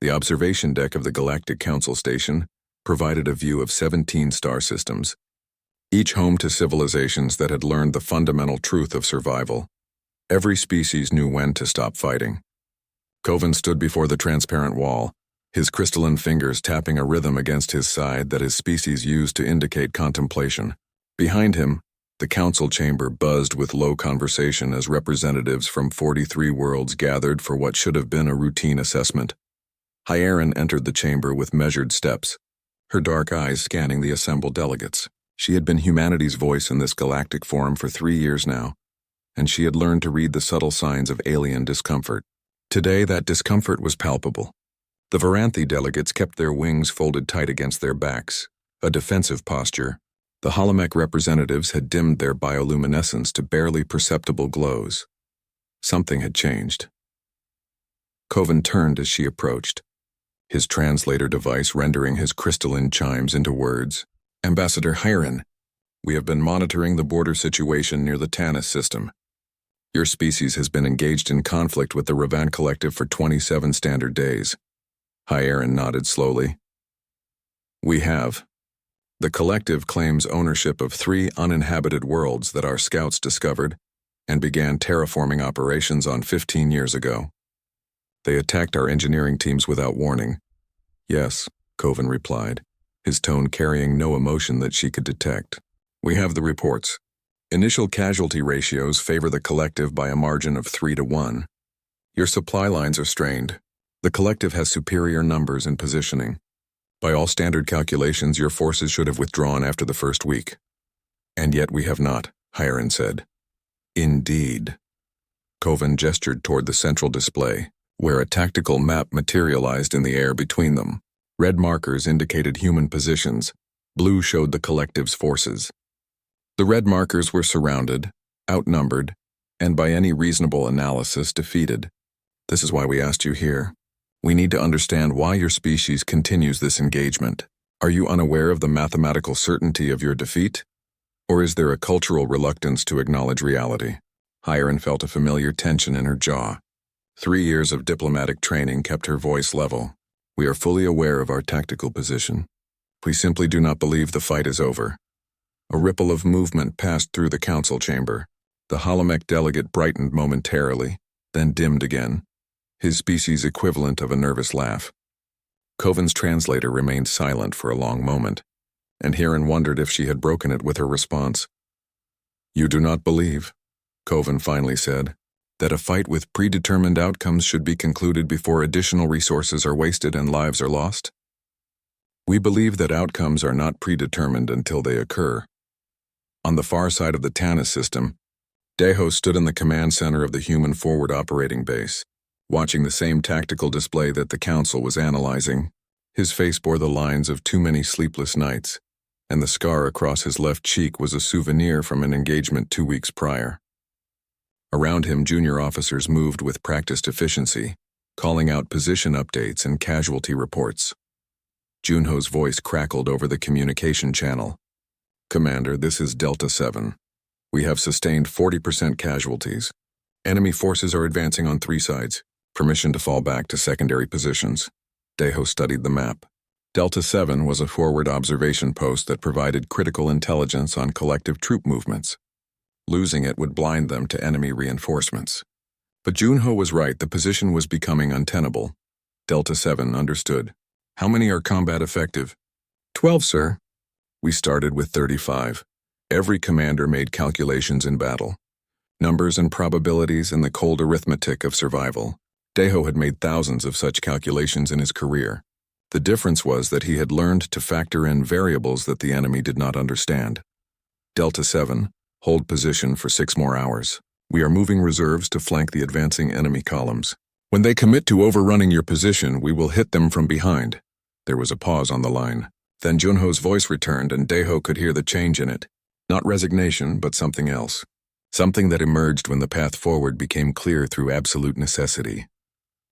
The observation deck of the Galactic Council Station provided a view of 17 star systems, each home to civilizations that had learned the fundamental truth of survival. Every species knew when to stop fighting. Coven stood before the transparent wall, his crystalline fingers tapping a rhythm against his side that his species used to indicate contemplation. Behind him, the council chamber buzzed with low conversation as representatives from 43 worlds gathered for what should have been a routine assessment. Hyarin entered the chamber with measured steps, her dark eyes scanning the assembled delegates. She had been humanity's voice in this galactic forum for 3 years now, and she had learned to read the subtle signs of alien discomfort. Today, that discomfort was palpable. The Varanthi delegates kept their wings folded tight against their backs, a defensive posture. The Holomech representatives had dimmed their bioluminescence to barely perceptible glows. Something had changed. Coven turned as she approached, his translator device rendering his crystalline chimes into words. Ambassador Hyarin, we have been monitoring the border situation near the Tanis system. Your species has been engaged in conflict with the Ravan Collective for 27 standard days. Hyarin nodded slowly. We have. The Collective claims ownership of 3 uninhabited worlds that our scouts discovered and began terraforming operations on 15 years ago. They attacked our engineering teams without warning. Yes, Coven replied, his tone carrying no emotion that she could detect. We have the reports. Initial casualty ratios favor the Collective by a margin of 3 to 1. Your supply lines are strained. The Collective has superior numbers and positioning. By all standard calculations, your forces should have withdrawn after the first week. And yet we have not, Hyarin said. Indeed. Coven gestured toward the central display, where a tactical map materialized in the air between them. Red markers indicated human positions. Blue showed the Collective's forces. The red markers were surrounded, outnumbered, and by any reasonable analysis defeated. This is why we asked you here. We need to understand why your species continues this engagement. Are you unaware of the mathematical certainty of your defeat? Or is there a cultural reluctance to acknowledge reality? Hyarin felt a familiar tension in her jaw. 3 years of diplomatic training kept her voice level. We are fully aware of our tactical position. We simply do not believe the fight is over. A ripple of movement passed through the council chamber. The Holomech delegate brightened momentarily, then dimmed again, his species equivalent of a nervous laugh. Coven's translator remained silent for a long moment, and Hyarin wondered if she had broken it with her response. You do not believe, Coven finally said, that a fight with predetermined outcomes should be concluded before additional resources are wasted and lives are lost? We believe that outcomes are not predetermined until they occur. On the far side of the Tanis system, Deho stood in the command center of the human forward operating base, watching the same tactical display that the council was analyzing. His face bore the lines of too many sleepless nights, and the scar across his left cheek was a souvenir from an engagement 2 weeks prior. Around him, junior officers moved with practiced efficiency, calling out position updates and casualty reports. Junho's voice crackled over the communication channel. Commander, this is Delta 7. We have sustained 40% casualties. Enemy forces are advancing on 3 sides. Permission to fall back to secondary positions. Deho studied the map. Delta 7 was a forward observation post that provided critical intelligence on collective troop movements. Losing it would blind them to enemy reinforcements. But Junho was right, the position was becoming untenable. Delta 7 understood. How many are combat effective? 12, sir. We started with 35. Every commander made calculations in battle. Numbers and probabilities and the cold arithmetic of survival. Deho had made thousands of such calculations in his career. The difference was that he had learned to factor in variables that the enemy did not understand. Delta 7, hold position for 6 more hours. We are moving reserves to flank the advancing enemy columns. When they commit to overrunning your position, we will hit them from behind. There was a pause on the line. Then Junho's voice returned and Deho could hear the change in it. Not resignation, but something else. Something that emerged when the path forward became clear through absolute necessity.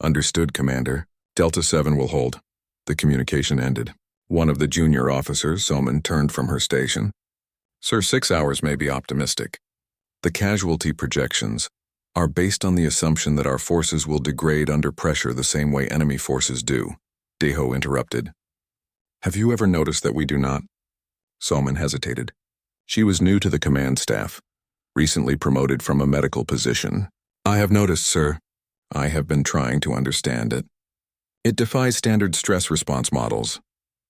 Understood, Commander. Delta 7 will hold. The communication ended. One of the junior officers, Soman, turned from her station. Sir, 6 hours may be optimistic. The casualty projections are based on the assumption that our forces will degrade under pressure the same way enemy forces do. Deho interrupted. Have you ever noticed that we do not? Salman hesitated. She was new to the command staff, recently promoted from a medical position. I have noticed, sir. I have been trying to understand it. It defies standard stress response models.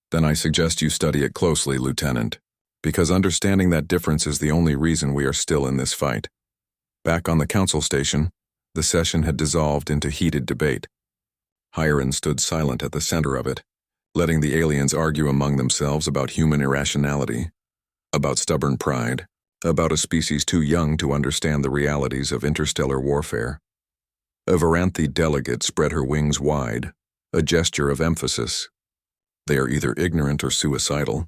Then I suggest you study it closely, Lieutenant, because understanding that difference is the only reason we are still in this fight. Back on the council station, the session had dissolved into heated debate. Hiren stood silent at the center of it, letting the aliens argue among themselves about human irrationality, about stubborn pride, about a species too young to understand the realities of interstellar warfare. A Varanthi delegate spread her wings wide, a gesture of emphasis. They are either ignorant or suicidal.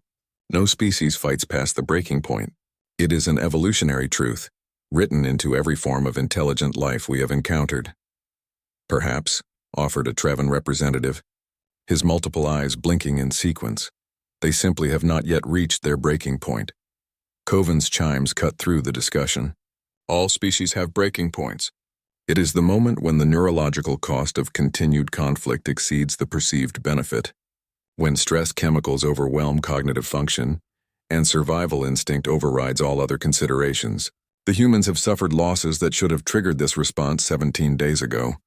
No species fights past the breaking point. It is an evolutionary truth, written into every form of intelligent life we have encountered. Perhaps, offered a Trevan representative, his multiple eyes blinking in sequence, they simply have not yet reached their breaking point. Kovan's chimes cut through the discussion. All species have breaking points. It is the moment when the neurological cost of continued conflict exceeds the perceived benefit, when stress chemicals overwhelm cognitive function, and survival instinct overrides all other considerations. The humans have suffered losses that should have triggered this response 17 days ago.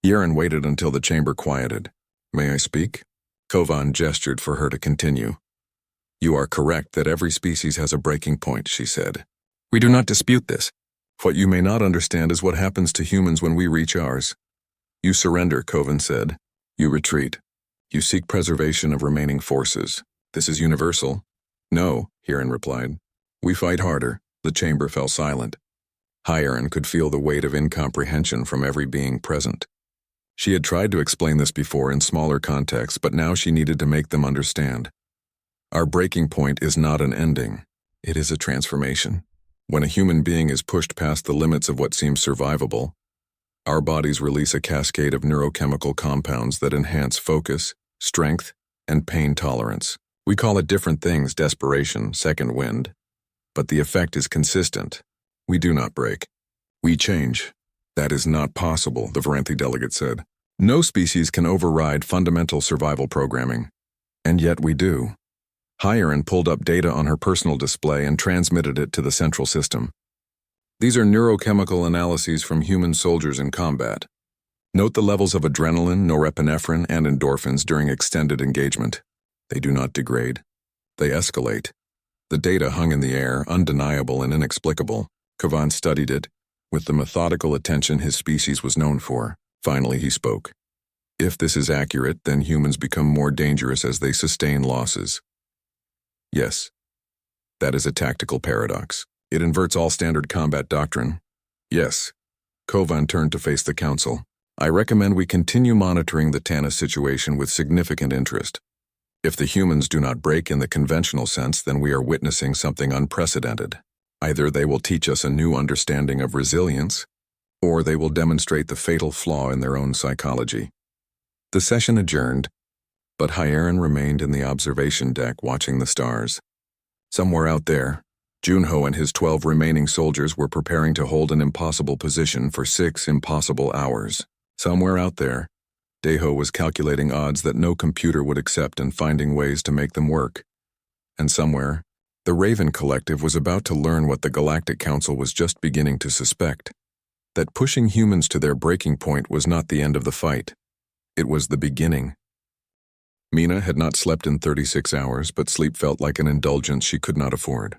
Yaren waited until the chamber quieted. May I speak? Kovan gestured for her to continue. You are correct that every species has a breaking point, she said. We do not dispute this. What you may not understand is what happens to humans when we reach ours. You surrender, Kovan said. You retreat. You seek preservation of remaining forces. This is universal. No, Hiren replied. We fight harder. The chamber fell silent. Hiren could feel the weight of incomprehension from every being present. She had tried to explain this before in smaller contexts, but now she needed to make them understand. Our breaking point is not an ending. It is a transformation. When a human being is pushed past the limits of what seems survivable, our bodies release a cascade of neurochemical compounds that enhance focus, strength, and pain tolerance. We call it different things: desperation, second wind. But the effect is consistent. We do not break. We change. That is not possible, the Varanthi delegate said. No species can override fundamental survival programming. And yet we do. Hiren pulled up data on her personal display and transmitted it to the central system. These are neurochemical analyses from human soldiers in combat. Note the levels of adrenaline, norepinephrine, and endorphins during extended engagement. They do not degrade. They escalate. The data hung in the air, undeniable and inexplicable. Kovan studied it, with the methodical attention his species was known for. Finally he spoke. If this is accurate, then humans become more dangerous as they sustain losses. Yes. That is a tactical paradox. It inverts all standard combat doctrine. Yes. Kovan turned to face the council. I recommend we continue monitoring the Tana situation with significant interest. If the humans do not break in the conventional sense, then we are witnessing something unprecedented. Either they will teach us a new understanding of resilience, or they will demonstrate the fatal flaw in their own psychology. The session adjourned, but Hiren remained in the observation deck watching the stars. Somewhere out there, Junho and his 12 remaining soldiers were preparing to hold an impossible position for 6 impossible hours. Somewhere out there, Deho was calculating odds that no computer would accept and finding ways to make them work. And somewhere, the Raven Collective was about to learn what the Galactic Council was just beginning to suspect: that pushing humans to their breaking point was not the end of the fight. It was the beginning. Mina had not slept in 36 hours, but sleep felt like an indulgence she could not afford.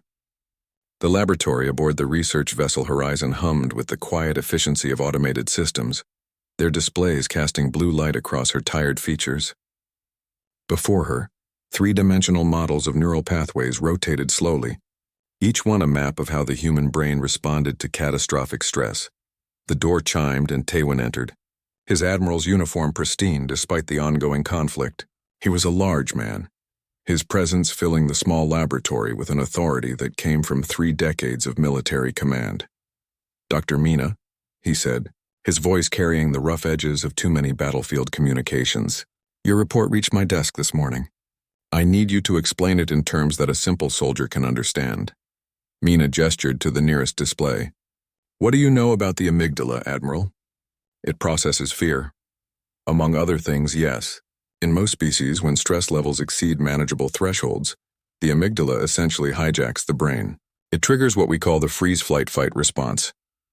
The laboratory aboard the research vessel Horizon hummed with the quiet efficiency of automated systems, their displays casting blue light across her tired features. Before her, 3-dimensional models of neural pathways rotated slowly, each one a map of how the human brain responded to catastrophic stress. The door chimed and Taewon entered, his admiral's uniform pristine despite the ongoing conflict. He was a large man, his presence filling the small laboratory with an authority that came from 3 decades of military command. Dr. Mina, he said, his voice carrying the rough edges of too many battlefield communications. Your report reached my desk this morning. I need you to explain it in terms that a simple soldier can understand. Mina gestured to the nearest display. What do you know about the amygdala, Admiral? It processes fear. Among other things, yes. In most species, when stress levels exceed manageable thresholds, the amygdala essentially hijacks the brain. It triggers what we call the freeze-flight-fight response,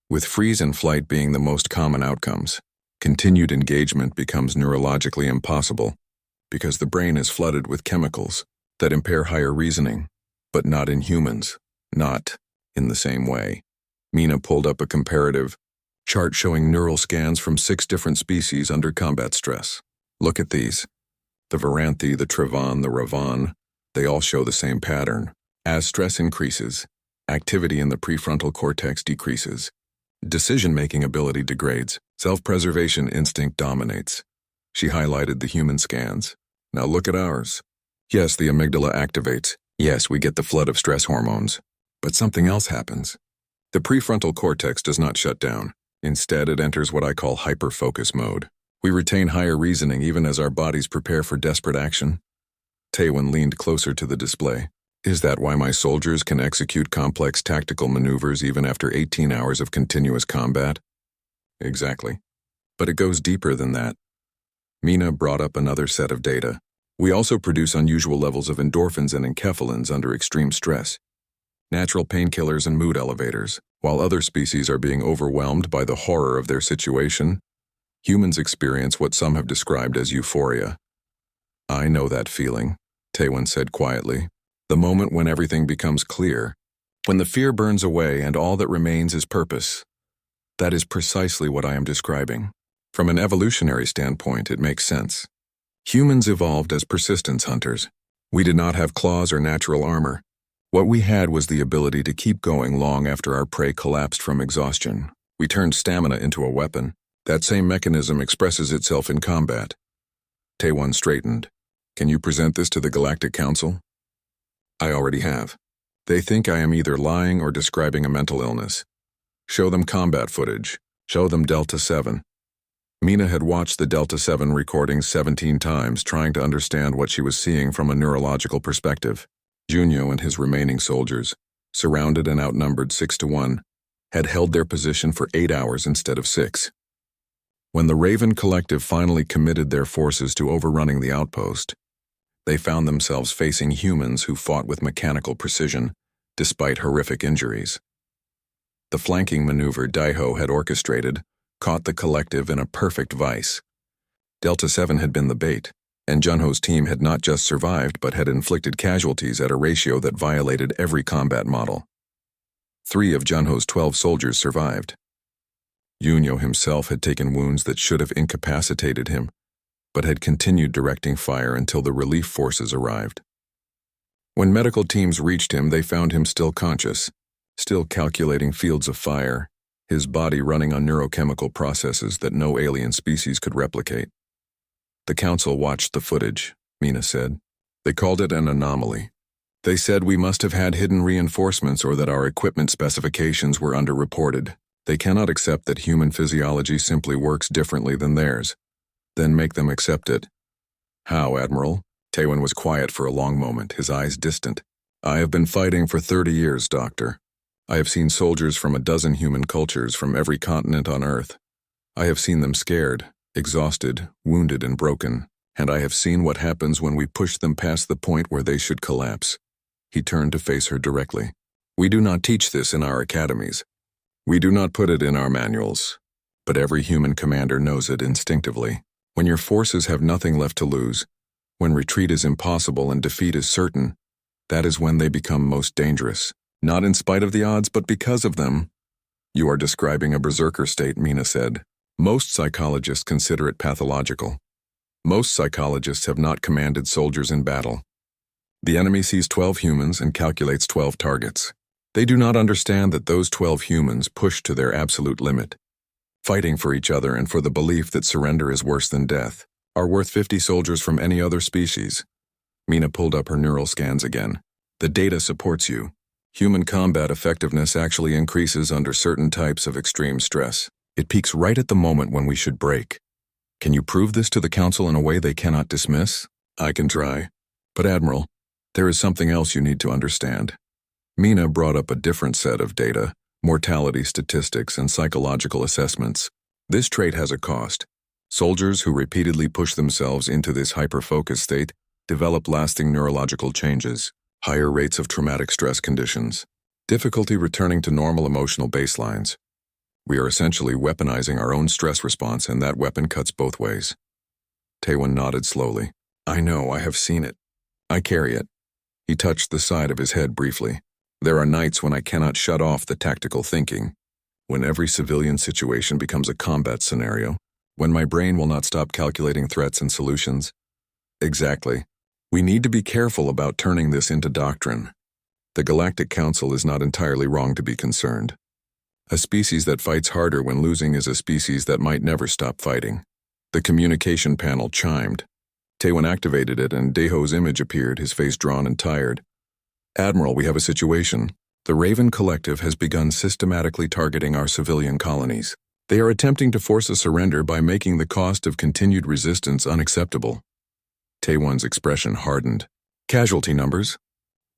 with freeze and flight being the most common outcomes. Continued engagement becomes neurologically impossible because the brain is flooded with chemicals that impair higher reasoning, but not in humans, not in the same way. Mina pulled up a comparative chart showing neural scans from 6 different species under combat stress. Look at these. The Varanthi, the Trevan, the Ravan, they all show the same pattern. As stress increases, activity in the prefrontal cortex decreases. Decision-making ability degrades. Self-preservation instinct dominates. She highlighted the human scans. Now look at ours. Yes, the amygdala activates. Yes, we get the flood of stress hormones. But something else happens. The prefrontal cortex does not shut down. Instead, it enters what I call hyper-focus mode. We retain higher reasoning even as our bodies prepare for desperate action. Taewon leaned closer to the display. Is that why my soldiers can execute complex tactical maneuvers even after 18 hours of continuous combat? Exactly. But it goes deeper than that. Mina brought up another set of data. We also produce unusual levels of endorphins and enkephalins under extreme stress. Natural painkillers and mood elevators. While other species are being overwhelmed by the horror of their situation, humans experience what some have described as euphoria. I know that feeling, Taewon said quietly. The moment when everything becomes clear, when the fear burns away and all that remains is purpose. That is precisely what I am describing. From an evolutionary standpoint, it makes sense. Humans evolved as persistence hunters. We did not have claws or natural armor. What we had was the ability to keep going long after our prey collapsed from exhaustion. We turned stamina into a weapon. That same mechanism expresses itself in combat. Taewon straightened. Can you present this to the Galactic Council? I already have. They think I am either lying or describing a mental illness. Show them combat footage. Show them Delta 7. Mina had watched the Delta 7 recordings 17 times, trying to understand what she was seeing from a neurological perspective. Junyo and his remaining soldiers, surrounded and outnumbered 6-1, had held their position for 8 hours instead of 6. When the Raven Collective finally committed their forces to overrunning the outpost, they found themselves facing humans who fought with mechanical precision, despite horrific injuries. The flanking maneuver Daiho had orchestrated caught the collective in a perfect vice. Delta 7 had been the bait, and Junho's team had not just survived but had inflicted casualties at a ratio that violated every combat model. 3 of Junho's 12 soldiers survived. Junyo himself had taken wounds that should have incapacitated him, but had continued directing fire until the relief forces arrived. When medical teams reached him, they found him still conscious, still calculating fields of fire, his body running on neurochemical processes that no alien species could replicate. The council watched the footage, Mina said. They called it an anomaly. They said we must have had hidden reinforcements or that our equipment specifications were underreported. They cannot accept that human physiology simply works differently than theirs. Then make them accept it. How, Admiral? Taewon was quiet for a long moment, his eyes distant. I have been fighting for 30 years, Doctor. I have seen soldiers from a dozen human cultures from every continent on Earth. I have seen them scared, exhausted, wounded, and broken, and I have seen what happens when we push them past the point where they should collapse. He turned to face her directly. We do not teach this in our academies. We do not put it in our manuals, but every human commander knows it instinctively. When your forces have nothing left to lose, when retreat is impossible and defeat is certain, that is when they become most dangerous. Not in spite of the odds, but because of them. You are describing a berserker state, Mina said. Most psychologists consider it pathological. Most psychologists have not commanded soldiers in battle. The enemy sees 12 humans and calculates 12 targets. They do not understand that those 12 humans push to their absolute limit, fighting for each other and for the belief that surrender is worse than death, are worth 50 soldiers from any other species. Mina pulled up her neural scans again. The data supports you. Human combat effectiveness actually increases under certain types of extreme stress. It peaks right at the moment when we should break. Can you prove this to the Council in a way they cannot dismiss? I can try. But Admiral, there is something else you need to understand. Mina brought up a different set of data, mortality statistics, and psychological assessments. This trait has a cost. Soldiers who repeatedly push themselves into this hyper-focus state develop lasting neurological changes, higher rates of traumatic stress conditions, difficulty returning to normal emotional baselines. We are essentially weaponizing our own stress response, and that weapon cuts both ways. Taewon nodded slowly. I know, I have seen it. I carry it. He touched the side of his head briefly. There are nights when I cannot shut off the tactical thinking, when every civilian situation becomes a combat scenario, when my brain will not stop calculating threats and solutions. Exactly. We need to be careful about turning this into doctrine. The Galactic Council is not entirely wrong to be concerned. A species that fights harder when losing is a species that might never stop fighting. The communication panel chimed. Taewon activated it, and Daeho's image appeared, his face drawn and tired. Admiral, we have a situation. The Raven Collective has begun systematically targeting our civilian colonies. They are attempting to force a surrender by making the cost of continued resistance unacceptable. Taewon's expression hardened. Casualty numbers?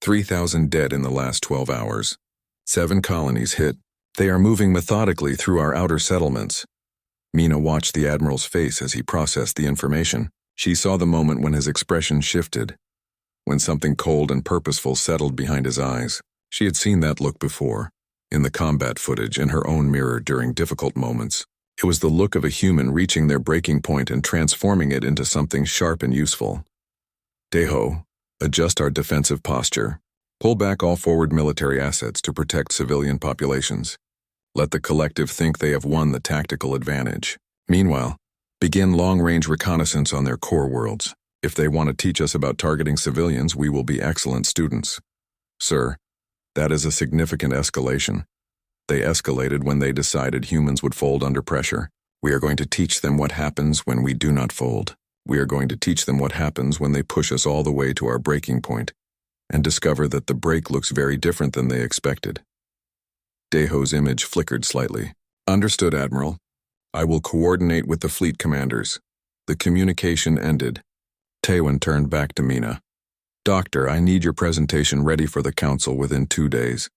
3,000 dead in the last 12 hours. 7 colonies hit. They are moving methodically through our outer settlements. Mina watched the Admiral's face as he processed the information. She saw the moment when his expression shifted, when something cold and purposeful settled behind his eyes. She had seen that look before, in the combat footage, in her own mirror during difficult moments. It was the look of a human reaching their breaking point and transforming it into something sharp and useful. Daeho, adjust our defensive posture. Pull back all forward military assets to protect civilian populations. Let the collective think they have won the tactical advantage. Meanwhile, begin long-range reconnaissance on their core worlds. If they want to teach us about targeting civilians, we will be excellent students. Sir, that is a significant escalation. They escalated when they decided humans would fold under pressure. We are going to teach them what happens when we do not fold. We are going to teach them what happens when they push us all the way to our breaking point and discover that the break looks very different than they expected. Daeho's image flickered slightly. Understood, Admiral. I will coordinate with the fleet commanders. The communication ended. Taewon turned back to Mina. Doctor, I need your presentation ready for the council within 2 days.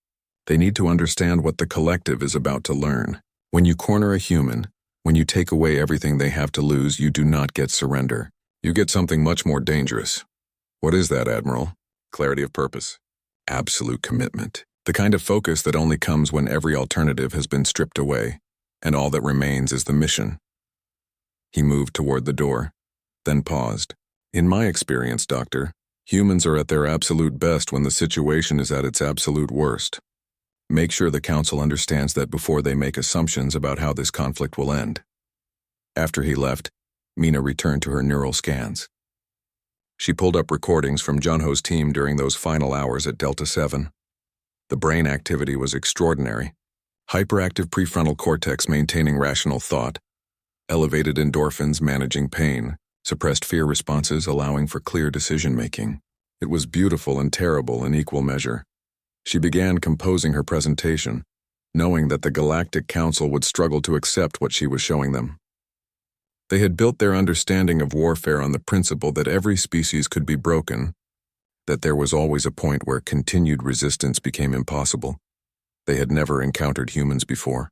They need to understand what the collective is about to learn. When you corner a human, when you take away everything they have to lose, you do not get surrender. You get something much more dangerous. What is that, Admiral? Clarity of purpose. Absolute commitment. The kind of focus that only comes when every alternative has been stripped away, and all that remains is the mission. He moved toward the door, then paused. In my experience, Doctor, humans are at their absolute best when the situation is at its absolute worst. Make sure the Council understands that before they make assumptions about how this conflict will end. After he left, Mina returned to her neural scans. She pulled up recordings from Junho's team during those final hours at Delta 7. The brain activity was extraordinary. Hyperactive prefrontal cortex maintaining rational thought, elevated endorphins managing pain, suppressed fear responses allowing for clear decision-making. It was beautiful and terrible in equal measure. She began composing her presentation, knowing that the Galactic Council would struggle to accept what she was showing them. They had built their understanding of warfare on the principle that every species could be broken, that there was always a point where continued resistance became impossible. They had never encountered humans before.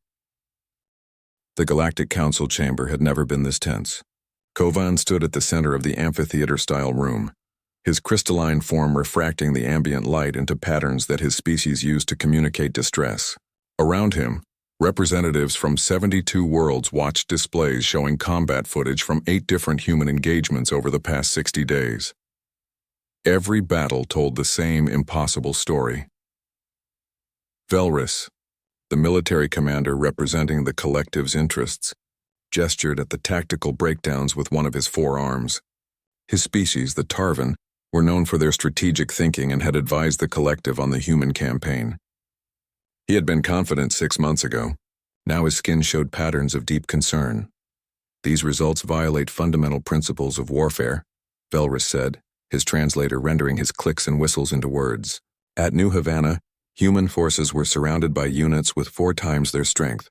The Galactic Council chamber had never been this tense. Kovan stood at the center of the amphitheater-style room, his crystalline form refracting the ambient light into patterns that his species used to communicate distress. Around him, representatives from 72 worlds watched displays showing combat footage from 8 different human engagements over the past 60 days. Every battle told the same impossible story. Velrus, the military commander representing the collective's interests, gestured at the tactical breakdowns with one of his 4 arms. His species, the Tarvan, were known for their strategic thinking and had advised the collective on the human campaign. He had been confident 6 months ago. Now his skin showed patterns of deep concern. These results violate fundamental principles of warfare, Velrus said, his translator rendering his clicks and whistles into words. At New Havana, human forces were surrounded by units with 4 times their strength.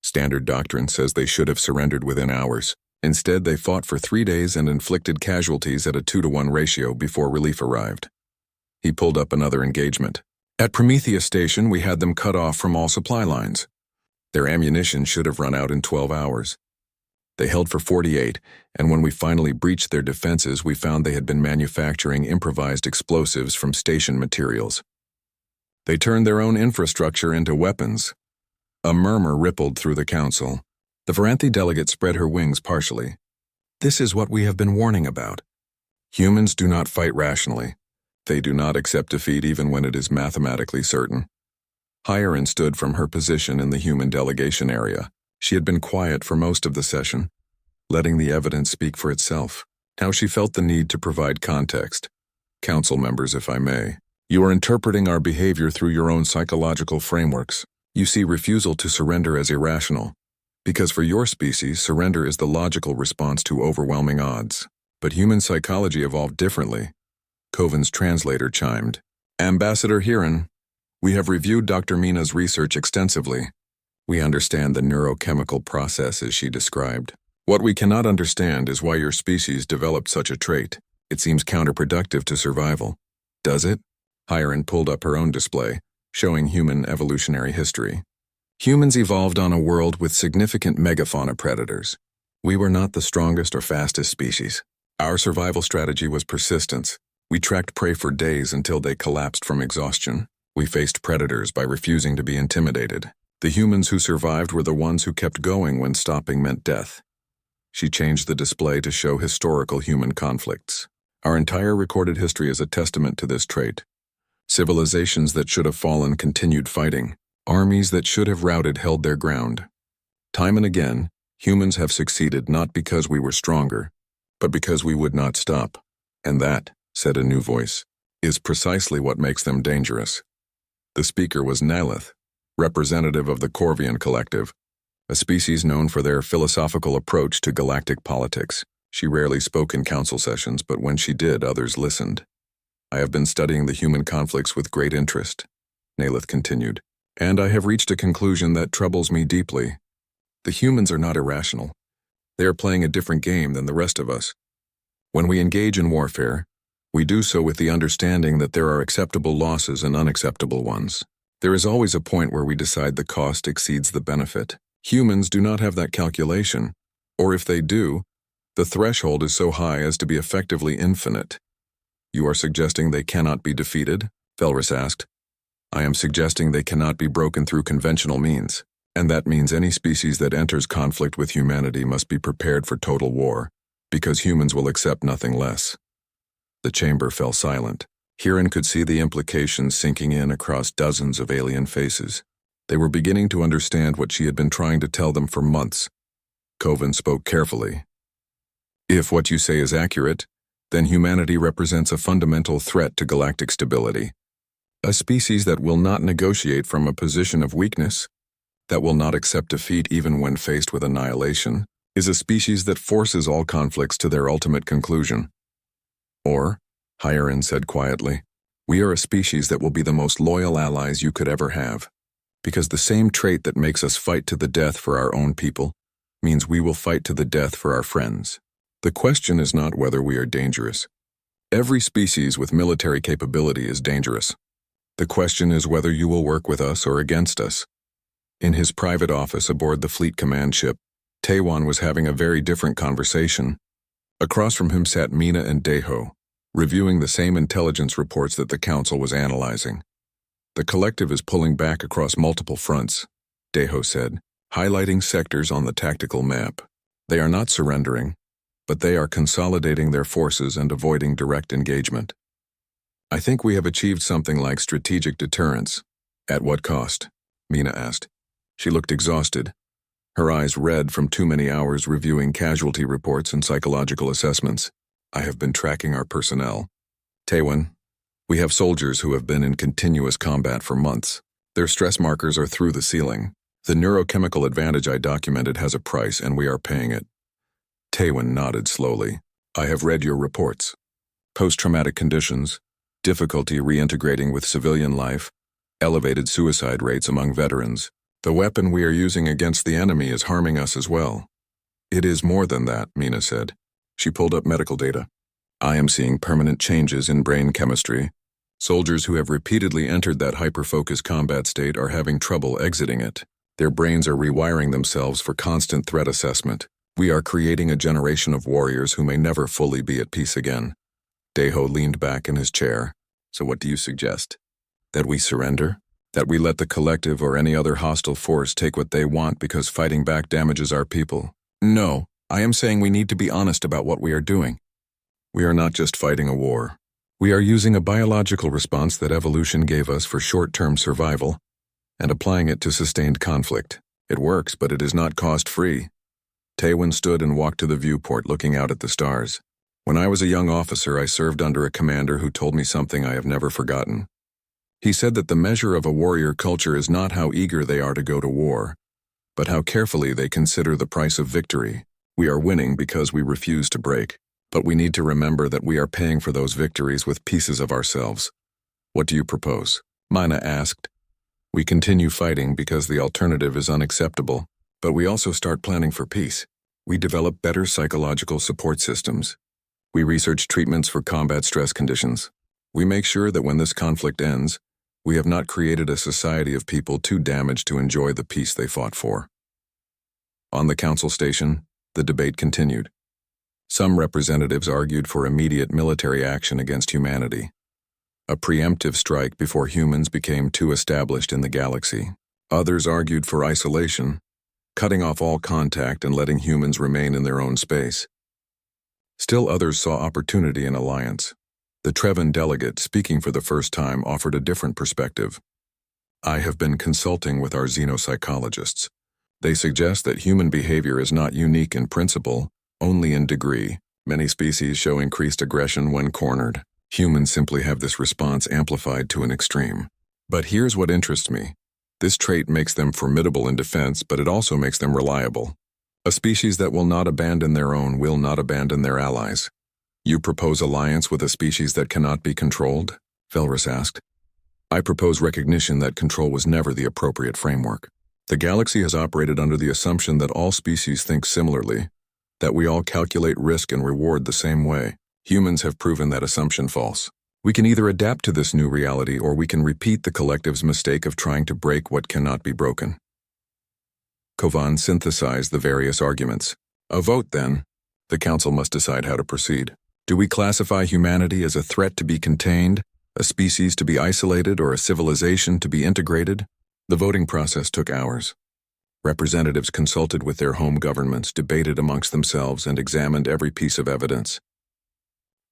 Standard doctrine says they should have surrendered within hours. Instead, they fought for 3 days and inflicted casualties at a 2-to-1 ratio before relief arrived. He pulled up another engagement. At Prometheus Station, we had them cut off from all supply lines. Their ammunition should have run out in 12 hours. They held for 48, and when we finally breached their defenses, we found they had been manufacturing improvised explosives from station materials. They turned their own infrastructure into weapons. A murmur rippled through the council. The Varanthi delegate spread her wings partially. This is what we have been warning about. Humans do not fight rationally. They do not accept defeat even when it is mathematically certain. Hieron stood from her position in the human delegation area. She had been quiet for most of the session, letting the evidence speak for itself. Now she felt the need to provide context. Council members, if I may, you are interpreting our behavior through your own psychological frameworks. You see refusal to surrender as irrational, because for your species, surrender is the logical response to overwhelming odds. But human psychology evolved differently. Coven's translator chimed. Ambassador Hieron, we have reviewed Dr. Mina's research extensively. We understand the neurochemical processes she described. What we cannot understand is why your species developed such a trait. It seems counterproductive to survival. Does it? Hieron pulled up her own display, showing human evolutionary history. Humans evolved on a world with significant megafauna predators. We were not the strongest or fastest species. Our survival strategy was persistence. We tracked prey for days until they collapsed from exhaustion. We faced predators by refusing to be intimidated. The humans who survived were the ones who kept going when stopping meant death. She changed the display to show historical human conflicts. Our entire recorded history is a testament to this trait. Civilizations that should have fallen continued fighting. Armies that should have routed held their ground. Time and again, humans have succeeded not because we were stronger, but because we would not stop. And that, said a new voice, is precisely what makes them dangerous. The speaker was Nylith, representative of the Corvian Collective, a species known for their philosophical approach to galactic politics. She rarely spoke in council sessions, but when she did, others listened. I have been studying the human conflicts with great interest, Nylith continued, and I have reached a conclusion that troubles me deeply. The humans are not irrational. They are playing a different game than the rest of us. When we engage in warfare, we do so with the understanding that there are acceptable losses and unacceptable ones. There is always a point where we decide the cost exceeds the benefit. Humans do not have that calculation, or if they do, the threshold is so high as to be effectively infinite. You are suggesting they cannot be defeated? Felris asked. I am suggesting they cannot be broken through conventional means, and that means any species that enters conflict with humanity must be prepared for total war, because humans will accept nothing less. The chamber fell silent. Hieron could see the implications sinking in across dozens of alien faces. They were beginning to understand what she had been trying to tell them for months. Coven spoke carefully. If what you say is accurate, then humanity represents a fundamental threat to galactic stability. A species that will not negotiate from a position of weakness, that will not accept defeat even when faced with annihilation, is a species that forces all conflicts to their ultimate conclusion. Or, Hieron said quietly, we are a species that will be the most loyal allies you could ever have, because the same trait that makes us fight to the death for our own people means we will fight to the death for our friends. The question is not whether we are dangerous. Every species with military capability is dangerous. The question is whether you will work with us or against us. In his private office aboard the fleet command ship, Taiwan was having a very different conversation. Across from him sat Mina and Deho, reviewing the same intelligence reports that the council was analyzing. The collective is pulling back across multiple fronts, Deho said, highlighting sectors on the tactical map. They are not surrendering, but they are consolidating their forces and avoiding direct engagement. I think we have achieved something like strategic deterrence. At what cost? Mina asked. She looked exhausted, her eyes red from too many hours reviewing casualty reports and psychological assessments. I have been tracking our personnel. Taiwan, we have soldiers who have been in continuous combat for months. Their stress markers are through the ceiling. The neurochemical advantage I documented has a price, and we are paying it. Taiwan nodded slowly. I have read your reports. Post-traumatic conditions, difficulty reintegrating with civilian life, elevated suicide rates among veterans. The weapon we are using against the enemy is harming us as well. It is more than that, Mina said. She pulled up medical data. I am seeing permanent changes in brain chemistry, Soldiers who have repeatedly entered that hyper-focused combat state are having trouble exiting it. Their brains are rewiring themselves for constant threat assessment. We are creating a generation of warriors who may never fully be at peace again. Deho leaned back in his chair. So what do you suggest? That we surrender? That we let the collective or any other hostile force take what they want because fighting back damages our people? No, I am saying we need to be honest about what we are doing. We are not just fighting a war. We are using a biological response that evolution gave us for short-term survival and applying it to sustained conflict. It works, but it is not cost-free. Taewon stood and walked to the viewport looking out at the stars. When I was a young officer, I served under a commander who told me something I have never forgotten. He said that the measure of a warrior culture is not how eager they are to go to war, but how carefully they consider the price of victory. We are winning because we refuse to break, but we need to remember that we are paying for those victories with pieces of ourselves. What do you propose? Mina asked. We continue fighting because the alternative is unacceptable, but we also start planning for peace. We develop better psychological support systems. We research treatments for combat stress conditions. We make sure that when this conflict ends, we have not created a society of people too damaged to enjoy the peace they fought for. On the council station, the debate continued. Some representatives argued for immediate military action against humanity, a preemptive strike before humans became too established in the galaxy. Others argued for isolation, cutting off all contact and letting humans remain in their own space. Still others saw opportunity in alliance. The Trevin delegate, speaking for the first time, offered a different perspective. I have been consulting with our xenopsychologists. They suggest that human behavior is not unique in principle, only in degree. Many species show increased aggression when cornered. Humans simply have this response amplified to an extreme. But here's what interests me. This trait makes them formidable in defense, but it also makes them reliable. A species that will not abandon their own will not abandon their allies. You propose alliance with a species that cannot be controlled? Velrus asked. I propose recognition that control was never the appropriate framework. The galaxy has operated under the assumption that all species think similarly, that we all calculate risk and reward the same way. Humans have proven that assumption false. We can either adapt to this new reality or we can repeat the collective's mistake of trying to break what cannot be broken. Kovan synthesized the various arguments. A vote, then. The council must decide how to proceed. Do we classify humanity as a threat to be contained, a species to be isolated, or a civilization to be integrated? The voting process took hours. Representatives consulted with their home governments, debated amongst themselves, and examined every piece of evidence.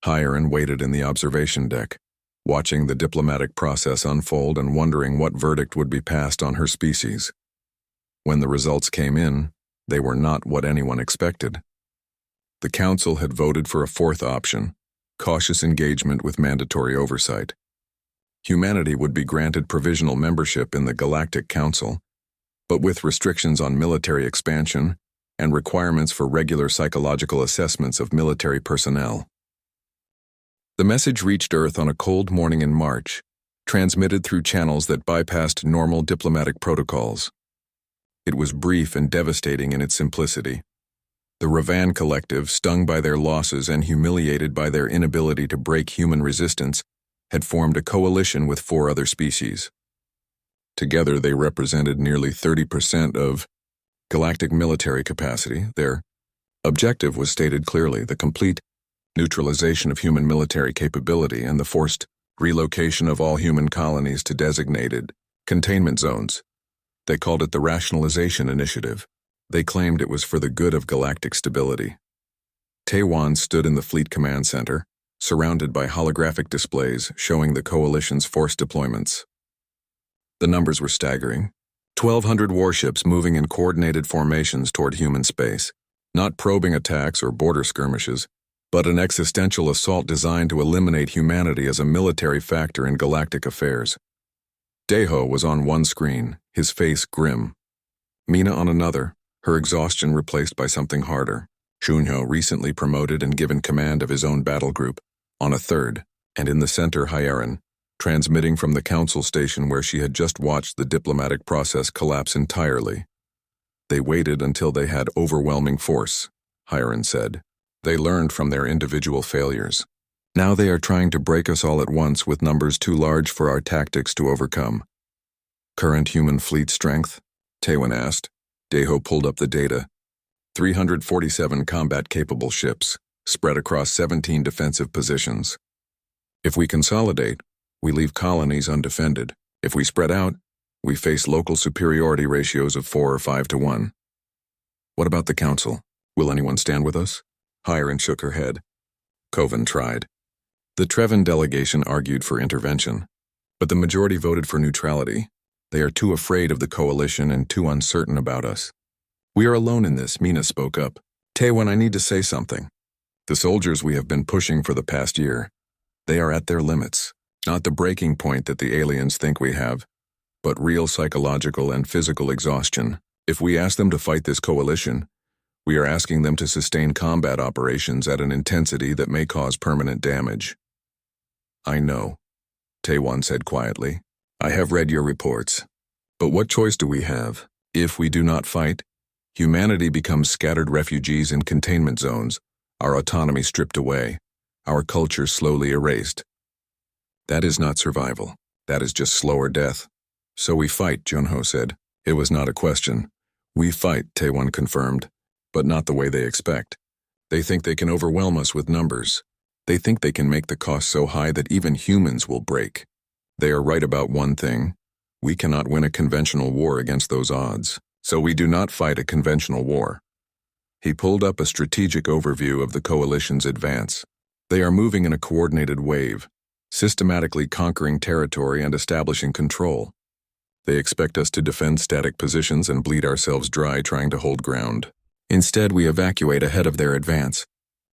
Hiren waited in the observation deck, watching the diplomatic process unfold and wondering what verdict would be passed on her species. When the results came in, they were not what anyone expected. The council had voted for a fourth option, cautious engagement with mandatory oversight. Humanity would be granted provisional membership in the Galactic Council, but with restrictions on military expansion and requirements for regular psychological assessments of military personnel. The message reached Earth on a cold morning in March, transmitted through channels that bypassed normal diplomatic protocols. It was brief and devastating in its simplicity. The Ravan Collective, stung by their losses and humiliated by their inability to break human resistance, had formed a coalition with 4 other species. Together they represented nearly 30% of galactic military capacity. Their objective was stated clearly: the complete neutralization of human military capability and the forced relocation of all human colonies to designated containment zones. They called it the Rationalization Initiative. They claimed it was for the good of galactic stability. Taewon stood in the Fleet Command Center, surrounded by holographic displays showing the coalition's force deployments. The numbers were staggering. 1,200 warships moving in coordinated formations toward human space. Not probing attacks or border skirmishes, but an existential assault designed to eliminate humanity as a military factor in galactic affairs. Deho was on one screen, his face grim. Mina on another, her exhaustion replaced by something harder. Shunho, recently promoted and given command of his own battle group, on a third, and in the center Hiren, transmitting from the council station where she had just watched the diplomatic process collapse entirely. They waited until they had overwhelming force, Hiren said. They learned from their individual failures. Now they are trying to break us all at once with numbers too large for our tactics to overcome. Current human fleet strength? Taewon asked. Daeho pulled up the data. 347 combat-capable ships, spread across 17 defensive positions. If we consolidate, we leave colonies undefended. If we spread out, we face local superiority ratios of 4 or 5 to 1. What about the council? Will anyone stand with us? Hiren shook her head. Kovan tried. The Trevin delegation argued for intervention, but the majority voted for neutrality. They are too afraid of the coalition and too uncertain about us. We are alone in this, Mina spoke up. Taewon, I need to say something. The soldiers we have been pushing for the past year, they are at their limits. Not the breaking point that the aliens think we have, but real psychological and physical exhaustion. If we ask them to fight this coalition, we are asking them to sustain combat operations at an intensity that may cause permanent damage. I know, Taewon said quietly. I have read your reports. But what choice do we have? If we do not fight, humanity becomes scattered refugees in containment zones, our autonomy stripped away, our culture slowly erased. That is not survival. That is just slower death. So we fight, Junho said. It was not a question. We fight, Taewon confirmed, but not the way they expect. They think they can overwhelm us with numbers. They think they can make the cost so high that even humans will break. They are right about one thing. We cannot win a conventional war against those odds, so we do not fight a conventional war. He pulled up a strategic overview of the coalition's advance. They are moving in a coordinated wave, systematically conquering territory and establishing control. They expect us to defend static positions and bleed ourselves dry trying to hold ground. Instead, we evacuate ahead of their advance.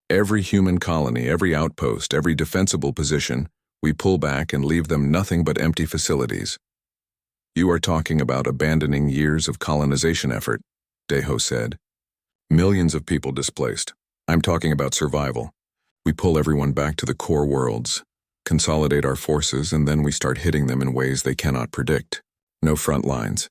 Every human colony, every outpost, every defensible position, we pull back and leave them nothing but empty facilities. You are talking about abandoning years of colonization effort, Daeho said. Millions of people displaced. I'm talking about survival. We pull everyone back to the core worlds, consolidate our forces, and then we start hitting them in ways they cannot predict. No front lines.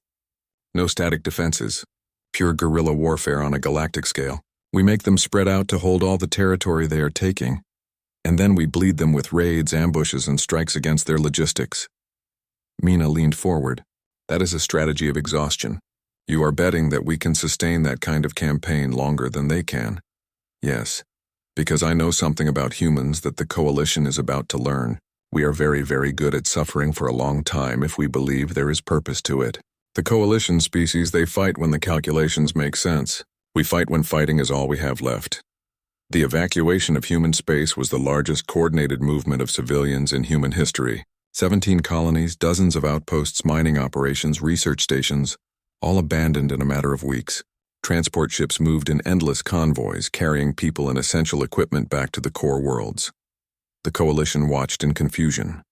No static defenses. Pure guerrilla warfare on a galactic scale. We make them spread out to hold all the territory they are taking, and then we bleed them with raids, ambushes, and strikes against their logistics. Mina leaned forward. That is a strategy of exhaustion. You are betting that we can sustain that kind of campaign longer than they can. Yes, because I know something about humans that the coalition is about to learn. We are very, very good at suffering for a long time if we believe there is purpose to it. The coalition species, they fight when the calculations make sense. We fight when fighting is all we have left. The evacuation of human space was the largest coordinated movement of civilians in human history. 17 colonies, dozens of outposts, mining operations, research stations, all abandoned in a matter of weeks. Transport ships moved in endless convoys, carrying people and essential equipment back to the core worlds. The coalition watched in confusion.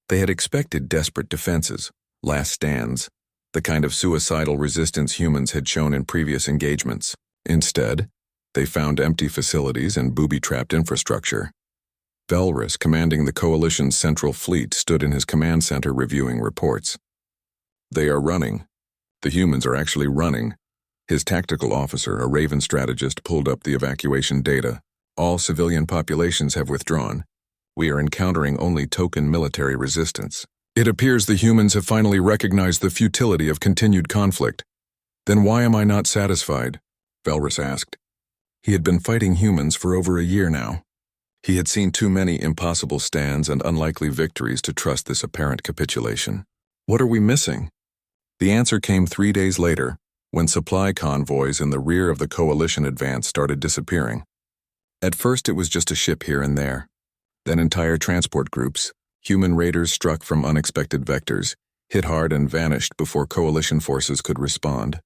They had expected desperate defenses, last stands, the kind of suicidal resistance humans had shown in previous engagements. Instead, they found empty facilities and booby-trapped infrastructure. Velrus, commanding the coalition's central fleet, stood in his command center reviewing reports. They are running. The humans are actually running. His tactical officer, a Raven strategist, pulled up the evacuation data. All civilian populations have withdrawn. We are encountering only token military resistance. It appears the humans have finally recognized the futility of continued conflict. Then why am I not satisfied? Velrus asked. He had been fighting humans for over a year now. He had seen too many impossible stands and unlikely victories to trust this apparent capitulation. What are we missing? The answer came 3 days later, when supply convoys in the rear of the coalition advance started disappearing. At first it was just a ship here and there. Then entire transport groups, human raiders struck from unexpected vectors, hit hard and vanished before coalition forces could respond.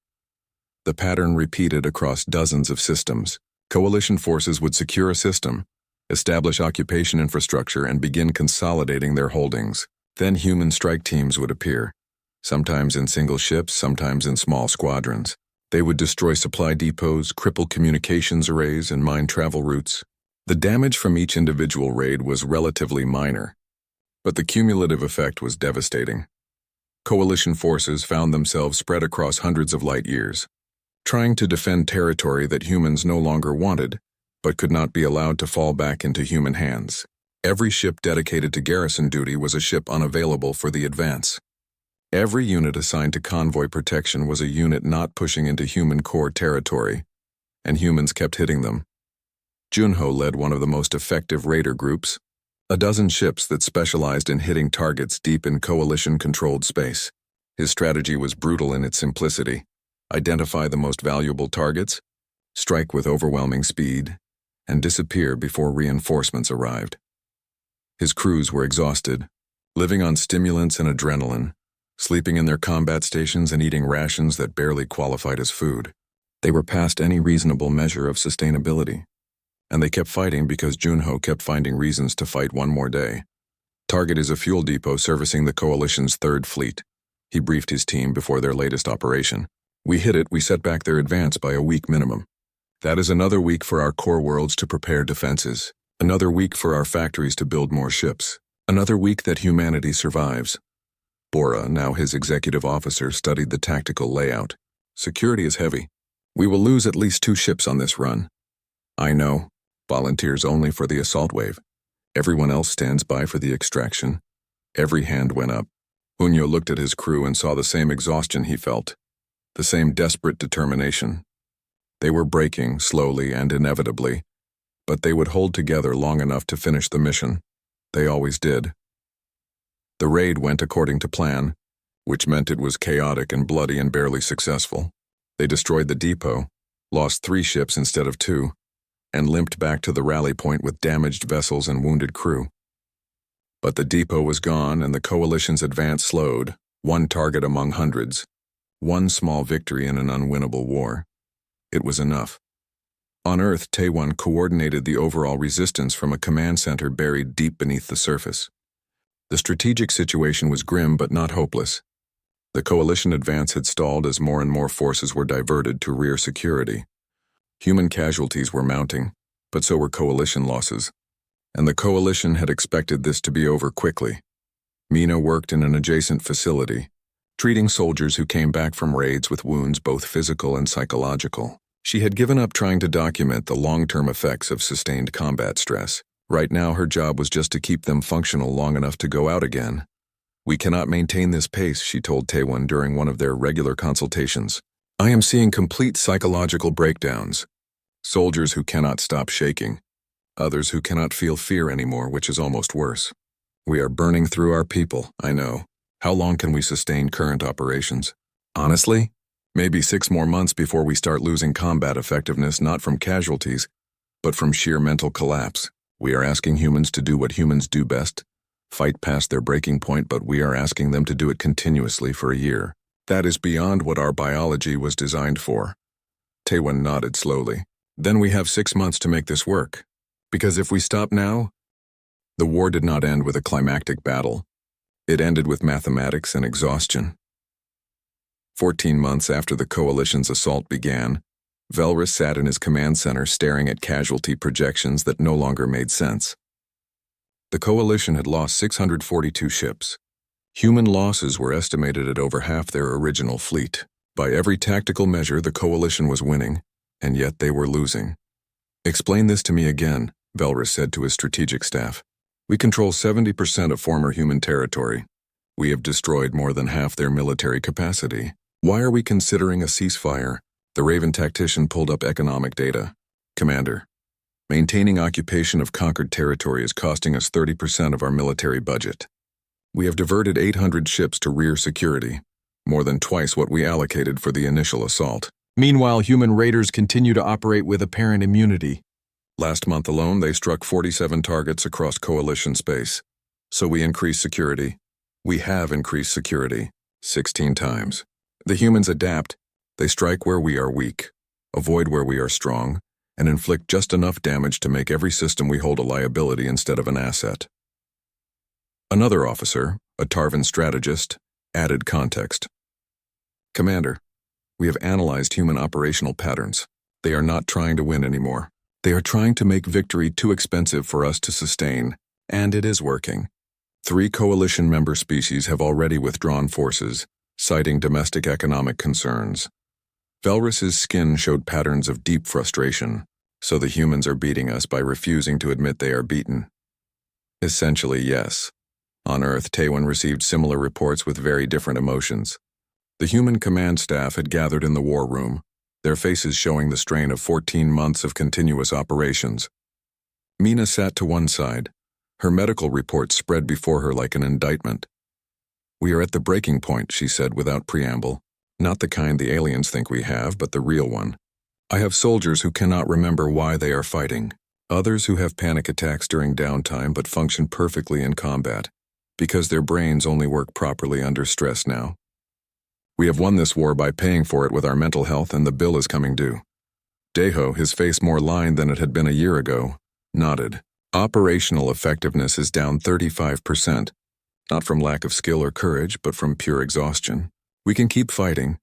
The pattern repeated across dozens of systems. Coalition forces would secure a system, establish occupation infrastructure, and begin consolidating their holdings. Then human strike teams would appear, sometimes in single ships, sometimes in small squadrons. They would destroy supply depots, cripple communications arrays, and mine travel routes. The damage from each individual raid was relatively minor, but the cumulative effect was devastating. Coalition forces found themselves spread across hundreds of light years, trying to defend territory that humans no longer wanted, but could not be allowed to fall back into human hands. Every ship dedicated to garrison duty was a ship unavailable for the advance. Every unit assigned to convoy protection was a unit not pushing into human core territory, and humans kept hitting them. Junho led one of the most effective raider groups, a dozen ships that specialized in hitting targets deep in coalition-controlled space. His strategy was brutal in its simplicity. Identify the most valuable targets, strike with overwhelming speed, and disappear before reinforcements arrived. His crews were exhausted, living on stimulants and adrenaline, sleeping in their combat stations and eating rations that barely qualified as food. They were past any reasonable measure of sustainability, and they kept fighting because Junho kept finding reasons to fight one more day. Target is a fuel depot servicing the Coalition's 3rd Fleet. He briefed his team before their latest operation. We hit it, we set back their advance by a week minimum. That is another week for our core worlds to prepare defenses. Another week for our factories to build more ships. Another week that humanity survives. Bora, now his executive officer, studied the tactical layout. Security is heavy. We will lose at least 2 ships on this run. I know. Volunteers only for the assault wave. Everyone else stands by for the extraction. Every hand went up. Hunyo looked at his crew and saw the same exhaustion he felt. The same desperate determination. They were breaking, slowly and inevitably, but they would hold together long enough to finish the mission. They always did. The raid went according to plan, which meant it was chaotic and bloody and barely successful. They destroyed the depot, lost 3 ships instead of 2, and limped back to the rally point with damaged vessels and wounded crew. But the depot was gone and the Coalition's advance slowed, one target among hundreds. One small victory in an unwinnable war. It was enough. On Earth, Taewon coordinated the overall resistance from a command center buried deep beneath the surface. The strategic situation was grim but not hopeless. The Coalition advance had stalled as more and more forces were diverted to rear security. Human casualties were mounting, but so were Coalition losses. And the Coalition had expected this to be over quickly. Mina worked in an adjacent facility, treating soldiers who came back from raids with wounds both physical and psychological. She had given up trying to document the long-term effects of sustained combat stress. Right now her job was just to keep them functional long enough to go out again. We cannot maintain this pace, she told Taewon during one of their regular consultations. I am seeing complete psychological breakdowns. Soldiers who cannot stop shaking. Others who cannot feel fear anymore, which is almost worse. We are burning through our people, I know. How long can we sustain current operations? Honestly, maybe 6 more months before we start losing combat effectiveness, not from casualties, but from sheer mental collapse. We are asking humans to do what humans do best, fight past their breaking point, but we are asking them to do it continuously for a year. That is beyond what our biology was designed for. Taewon nodded slowly. Then we have 6 months to make this work. Because if we stop now, the war did not end with a climactic battle. It ended with mathematics and exhaustion. 14 months after the Coalition's assault began, Velrus sat in his command center staring at casualty projections that no longer made sense. The Coalition had lost 642 ships. Human losses were estimated at over half their original fleet. By every tactical measure, the Coalition was winning, and yet they were losing. Explain this to me again, Velrus said to his strategic staff. We control 70% of former human territory. We have destroyed more than half their military capacity. Why are we considering a ceasefire? The Raven tactician pulled up economic data. Commander, maintaining occupation of conquered territory is costing us 30% of our military budget. We have diverted 800 ships to rear security, more than twice what we allocated for the initial assault. Meanwhile, human raiders continue to operate with apparent immunity. Last month alone, they struck 47 targets across Coalition space. So we increased security. We have increased security 16 times. The humans adapt. They strike where we are weak, avoid where we are strong, and inflict just enough damage to make every system we hold a liability instead of an asset. Another officer, a Tarvan strategist, added context. Commander, we have analyzed human operational patterns. They are not trying to win anymore. They are trying to make victory too expensive for us to sustain, and it is working. 3 Coalition member species have already withdrawn forces, citing domestic economic concerns. Velrus's skin showed patterns of deep frustration, so the humans are beating us by refusing to admit they are beaten. Essentially, yes. On Earth, Taewon received similar reports with very different emotions. The human command staff had gathered in the war room, their faces showing the strain of 14 months of continuous operations. Mina sat to one side, her medical report spread before her like an indictment. "We are at the breaking point," she said without preamble. "Not the kind the aliens think we have, but the real one. I have soldiers who cannot remember why they are fighting. Others who have panic attacks during downtime but function perfectly in combat, because their brains only work properly under stress now. We have won this war by paying for it with our mental health, and the bill is coming due." Daeho, his face more lined than it had been a year ago, nodded. "Operational effectiveness is down 35%, not from lack of skill or courage, but from pure exhaustion. We can keep fighting,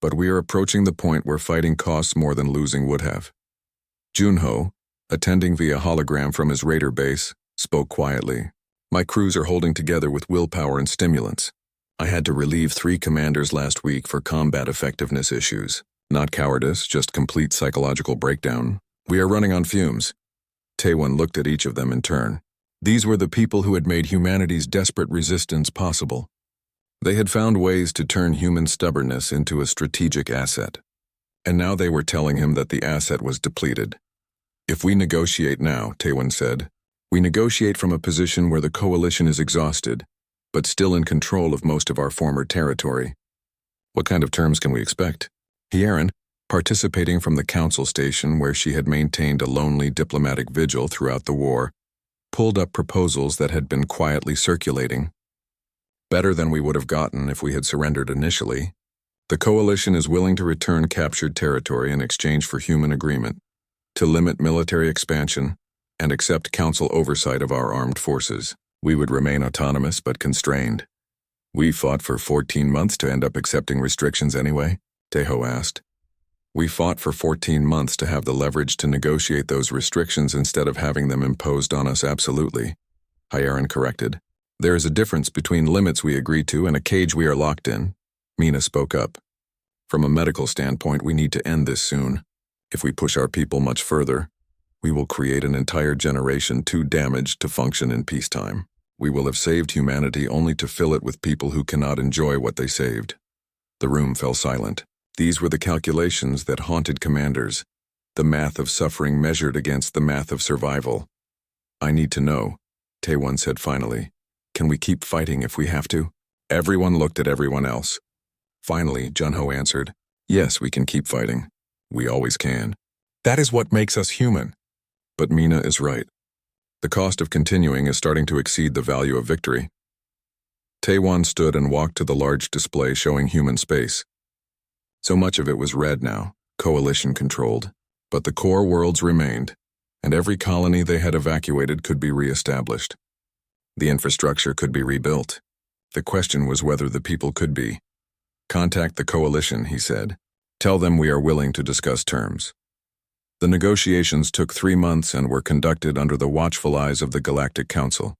but we are approaching the point where fighting costs more than losing would have." Junho, attending via hologram from his raider base, spoke quietly. "My crews are holding together with willpower and stimulants. I had to relieve 3 commanders last week for combat effectiveness issues. Not cowardice, just complete psychological breakdown. We are running on fumes." Taewon looked at each of them in turn. These were the people who had made humanity's desperate resistance possible. They had found ways to turn human stubbornness into a strategic asset. And now they were telling him that the asset was depleted. "If we negotiate now," Taewon said, "we negotiate from a position where the coalition is exhausted, but still in control of most of our former territory." "What kind of terms can we expect?" Hyerin, participating from the council station where she had maintained a lonely diplomatic vigil throughout the war, pulled up proposals that had been quietly circulating. "Better than we would have gotten if we had surrendered initially. The coalition is willing to return captured territory in exchange for human agreement, to limit military expansion, and accept council oversight of our armed forces. We would remain autonomous but constrained." "We fought for 14 months to end up accepting restrictions anyway?" Daeho asked. "We fought for 14 months to have the leverage to negotiate those restrictions instead of having them imposed on us absolutely," Hyerin corrected. "There is a difference between limits we agree to and a cage we are locked in," Mina spoke up. "From a medical standpoint, we need to end this soon. If we push our people much further, we will create an entire generation too damaged to function in peacetime. We will have saved humanity only to fill it with people who cannot enjoy what they saved." The room fell silent. These were the calculations that haunted commanders, the math of suffering measured against the math of survival. "I need to know," Taewon said finally. "Can we keep fighting if we have to?" Everyone looked at everyone else. Finally, Junho answered, "Yes, we can keep fighting. We always can. That is what makes us human." But Mina is right. The cost of continuing is starting to exceed the value of victory. Taewon stood and walked to the large display showing human space. So much of it was red now, coalition-controlled, but the core worlds remained, and every colony they had evacuated could be re-established. The infrastructure could be rebuilt. The question was whether the people could be. "Contact the coalition," he said. "Tell them we are willing to discuss terms." The negotiations took 3 months and were conducted under the watchful eyes of the Galactic Council.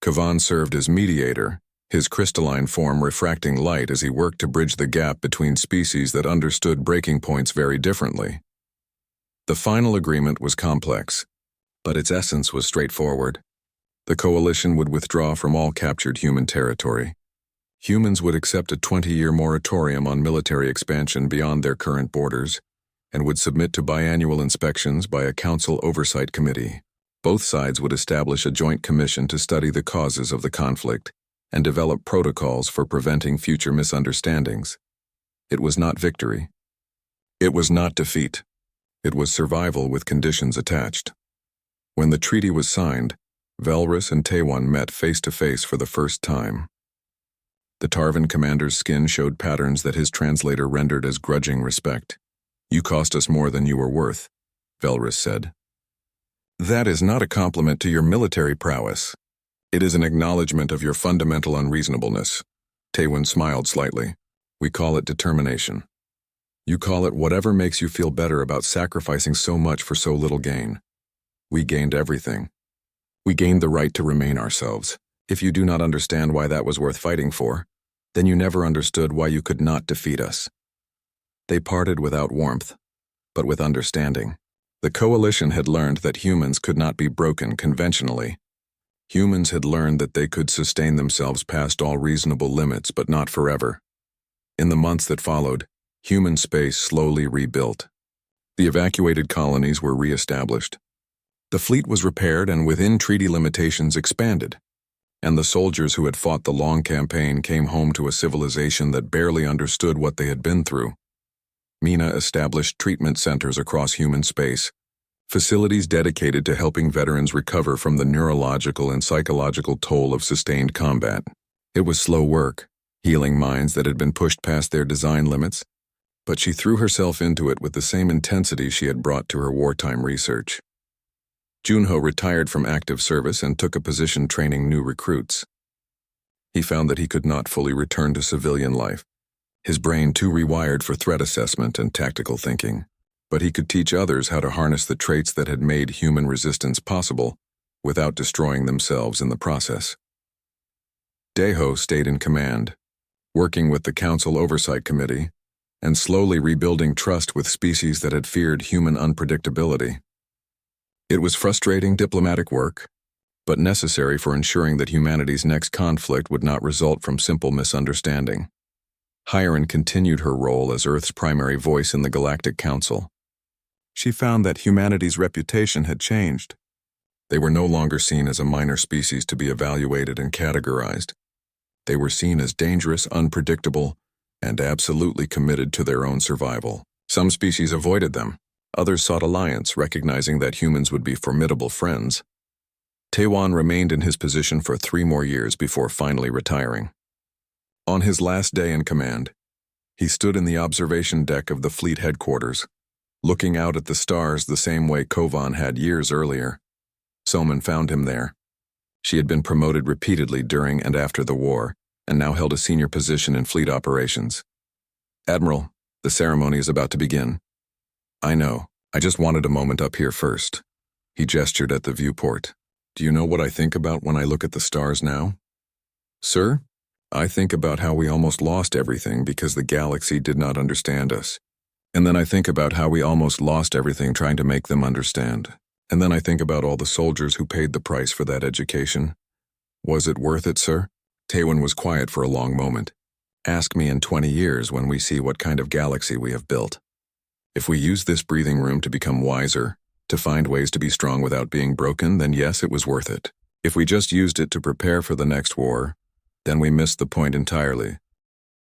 Kavan served as mediator, his crystalline form refracting light as he worked to bridge the gap between species that understood breaking points very differently. The final agreement was complex, but its essence was straightforward. The coalition would withdraw from all captured human territory. Humans would accept a 20-year moratorium on military expansion beyond their current borders, and would submit to biannual inspections by a council oversight committee. Both sides would establish a joint commission to study the causes of the conflict and develop protocols for preventing future misunderstandings. It was not victory. It was not defeat. It was survival with conditions attached. When the treaty was signed, Velrus and Taewon met face to face for the first time. The Tarvan commander's skin showed patterns that his translator rendered as grudging respect. "You cost us more than you were worth," Velrus said. "That is not a compliment to your military prowess. It is an acknowledgement of your fundamental unreasonableness." Taewon smiled slightly. "We call it determination. You call it whatever makes you feel better about sacrificing so much for so little gain. We gained everything. We gained the right to remain ourselves. If you do not understand why that was worth fighting for, then you never understood why you could not defeat us." They parted without warmth, but with understanding. The coalition had learned that humans could not be broken conventionally. Humans had learned that they could sustain themselves past all reasonable limits, but not forever. In the months that followed, human space slowly rebuilt. The evacuated colonies were re-established. The fleet was repaired and within treaty limitations expanded. And the soldiers who had fought the long campaign came home to a civilization that barely understood what they had been through. Mina established treatment centers across human space, facilities dedicated to helping veterans recover from the neurological and psychological toll of sustained combat. It was slow work, healing minds that had been pushed past their design limits, but she threw herself into it with the same intensity she had brought to her wartime research. Junho retired from active service and took a position training new recruits. He found that he could not fully return to civilian life, his brain too rewired for threat assessment and tactical thinking, but he could teach others how to harness the traits that had made human resistance possible without destroying themselves in the process. Daeho stayed in command, working with the Council Oversight Committee and slowly rebuilding trust with species that had feared human unpredictability. It was frustrating diplomatic work, but necessary for ensuring that humanity's next conflict would not result from simple misunderstanding. Hiron continued her role as Earth's primary voice in the Galactic Council. She found that humanity's reputation had changed. They were no longer seen as a minor species to be evaluated and categorized. They were seen as dangerous, unpredictable, and absolutely committed to their own survival. Some species avoided them. Others sought alliance, recognizing that humans would be formidable friends. Taewon remained in his position for 3 more years before finally retiring. On his last day in command, he stood in the observation deck of the fleet headquarters, looking out at the stars the same way Kovan had years earlier. Soman found him there. She had been promoted repeatedly during and after the war, and now held a senior position in fleet operations. "Admiral, the ceremony is about to begin." "I know. I just wanted a moment up here first." He gestured at the viewport. "Do you know what I think about when I look at the stars now?" "Sir? I think about how we almost lost everything because the galaxy did not understand us. And then I think about how we almost lost everything trying to make them understand. And then I think about all the soldiers who paid the price for that education. Was it worth it, sir?" Taewon was quiet for a long moment. "Ask me in 20 years when we see what kind of galaxy we have built. If we use this breathing room to become wiser, to find ways to be strong without being broken, then yes, it was worth it. If we just used it to prepare for the next war, then we missed the point entirely."